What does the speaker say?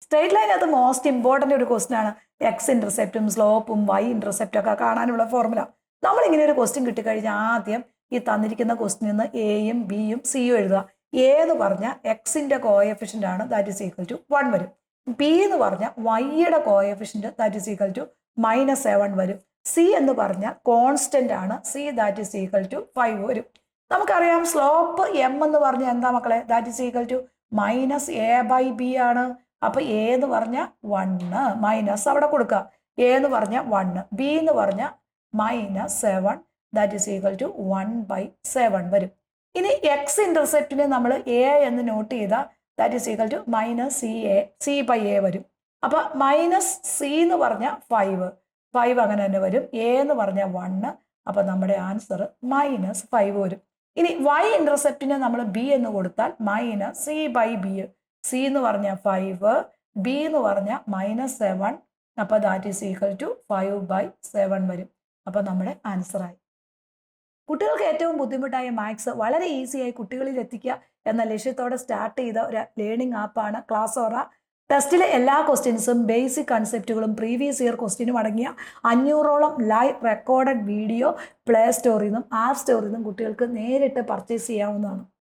Straight line അത് most important ഒരു question ആണ്. എക്സ് ഇന്റർസെപ്റ്റും സ്ലോപ്പും വൈ ഇന്റർസെപ്റ്റും ഒക്കെ കാണാനുള്ള ഫോർമുല. നമ്മളിങ്ങനെ ഒരു ക്വസ്റ്റ്യൻ കിട്ടിക്കഴിഞ്ഞാൽ ആദ്യം ഈ തന്നിരിക്കുന്ന ക്വസ്റ്റ്യനിൽ നിന്ന് എയും ബിയും സിയും എഴുതുക. എ എന്ന് പറഞ്ഞാൽ എക്സിന്റെ കോഎഫിഷ്യന്റ് ആണ്, ദാറ്റ് ഈസ് ഈക്വൽ ടു 1 വരും. ബി എന്ന് പറഞ്ഞാൽ വൈയുടെ coefficient that is equal to -7 വരും. സി എന്ന് പറഞ്ഞാൽ കോൺസ്റ്റന്റ് ആണ്, C that is equal to 5 വരും. നമുക്കറിയാം സ്ലോപ്പ് എം എന്ന് പറഞ്ഞാൽ എന്താ മക്കളെ, that is equal to -a/b ആണ്. അപ്പൊ എ എന്ന് പറഞ്ഞാൽ 1 മൈനസ് അവിടെ കൊടുക്കുക. എ എന്ന് പറഞ്ഞാൽ 1, ബി എന്ന് പറഞ്ഞാൽ -7 ദാറ്റ് ഈസ് ഈക്വൽ ടു 1/7 വരും. ഇനി എക്സ് ഇന്റർസെപ്റ്റിനെ നമ്മൾ എ എന്ന് നോട്ട് ചെയ്താൽ that is equal to -c/a വരും. അപ്പൊ -c എന്ന് പറഞ്ഞാൽ 5 അങ്ങനെ തന്നെ വരും. എ എന്ന് പറഞ്ഞാൽ 1, അപ്പൊ നമ്മുടെ ആൻസർ -5 വരും. ഇനി വൈ ഇന്റർസെപ്റ്റിനെ നമ്മൾ ബി എന്ന് കൊടുത്താൽ -c/b. സി എന്ന് പറഞ്ഞാൽ 5, ബി എന്ന് പറഞ്ഞാൽ -7, അപ്പൊ ദാറ്റ് ഈസ് ഈക്വൽ ടു 5/7 വരും. അപ്പൊ നമ്മുടെ ആൻസർ ആയി. കുട്ടികൾക്ക് ഏറ്റവും ബുദ്ധിമുട്ടായ മാത്സ് വളരെ ഈസിയായി കുട്ടികളിൽ എത്തിക്കുക എന്ന ലക്ഷ്യത്തോടെ സ്റ്റാർട്ട് ചെയ്ത ഒരു ലേണിംഗ് ആപ്പാണ് ക്ലാസ്സോറ. ടെസ്റ്റിലെ എല്ലാ ക്വസ്റ്റ്യൻസും ബേസിക് കൺസെപ്റ്റുകളും പ്രീവിയസ് ഇയർ ക്വസ്റ്റ്യനും അടങ്ങിയ 500ഓളം ലൈവ് റെക്കോർഡഡ് വീഡിയോ പ്ലേ സ്റ്റോറിൽ നിന്നും ആപ്പ് സ്റ്റോറിൽ നിന്നും കുട്ടികൾക്ക് നേരിട്ട് പർച്ചേസ് ചെയ്യാവുന്നതാണ്.